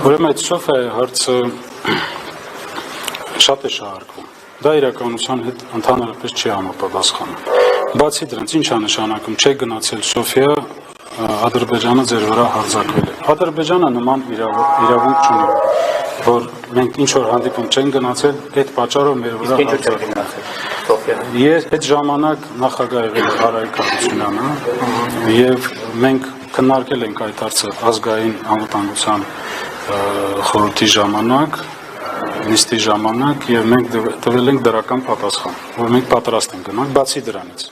Ուրեմն այդ Սոֆիայի հարցը շատ է շահարկվում։ Դա իրականության հետ ընդհանրապես չի համապատասխանում։ Բացի դրանից ինչ է նշանակում, չէ գնացել Սոֆիա, Ադրբեջանը ձեր վրա հարձակվել է։ Ադրբեջանը նման իրավունք չունի, որ մենք ինչ որ հանդիպում չեն գնացել, այդ պատճառով մեր վրա հարձակվել։ Ես այդ ժամանակ նախագահ եղել եմ Արայիկ Հարությունյանը եւ մենք քննարկել ենք այդ հարցը ազգային անվտանգության խորհրդի ժամանակ, նիստի ժամանակ եւ մենք տվել ենք դրական պատասխան, որ մենք պատրաստ ենք գնալ, բացի դրանից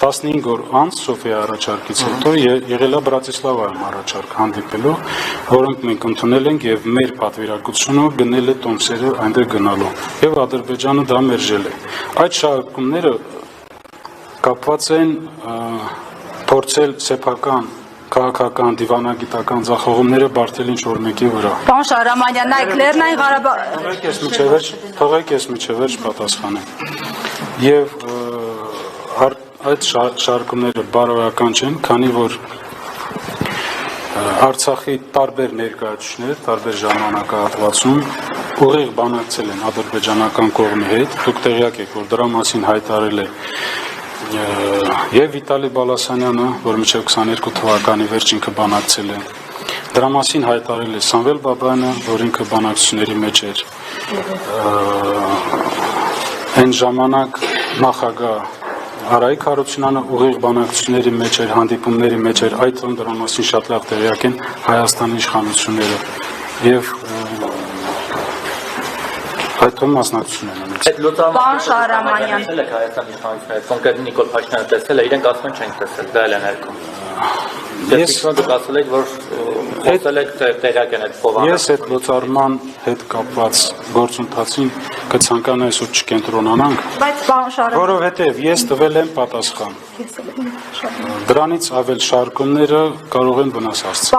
15 օր անց Սոֆիայի առաջարկից հետո եղել է Բրատիսլավայում առաջարկ հանդիպելու, որոնք մենք ընդունել ենք եւ մեր պատվիրակությունը գնել է տոմսերը այնտեղ գնալու եւ Ադրբեջանը դա մերժել է։ Այդ շահարկումները կապված են փորձել սեփական քաղաքական, դիվանագիտական ձախողումները բարդել ինչ-որ մեկի վրա։ Պարոն Շահրամանյան, նայեք Լեռնային Ղարաբաղ։ Թողեք ես միջևերջ պատասխանեմ։ Եվ այդ շարքումները բարոյական չեն, քանի որ Արցախի տարբեր ներկայացուցիչներ, տարբեր ժամանակահատվածում ուղիղ բանակցել են ադրբեջանական կողմի հետ, դուք տեղյակ եք, որ դրա մասին հայտարարել է եւ Վիտալի Բալասանյանը, որ մինչեւ 22 թվականի վերջ ինքը բանակցել է։ Դրա մասին հայտարարել է Սամվել Բաբայանը, որ ինքը բանակցությունների մեջ էր։ Այն ժամանակ նախագահ Արայիկ Հարությունյանը ուղիղ բանակցությունների մեջ էր, հանդիպումների մեջ էր, այդ դրա մասին շատ լավ տեղյակ են Հայաստանի իշխանությունները եւ այդ մասնակցություն են ունեցել։ Պարոն Շահրամանյան, Հայաստանի իշխանությունները կոնկրետ Նիկոլ Փաշինյանը տեսել է, իրենք ասում են չենք տեսել, դա էլ է ներկում։ Ես ասել եք, որ խոսել եք տեղյակ են այդ փողանը։ Ես այդ լուծարման հետ կապված գործընթացին կցանկանայի այսօր չկենտրոնանանք, բայց պարոն Շահրամանյան, որովհետև ես տվել եմ պատասխան։ Դրանից ավել շարքումները կարող են վնաս հասցնել։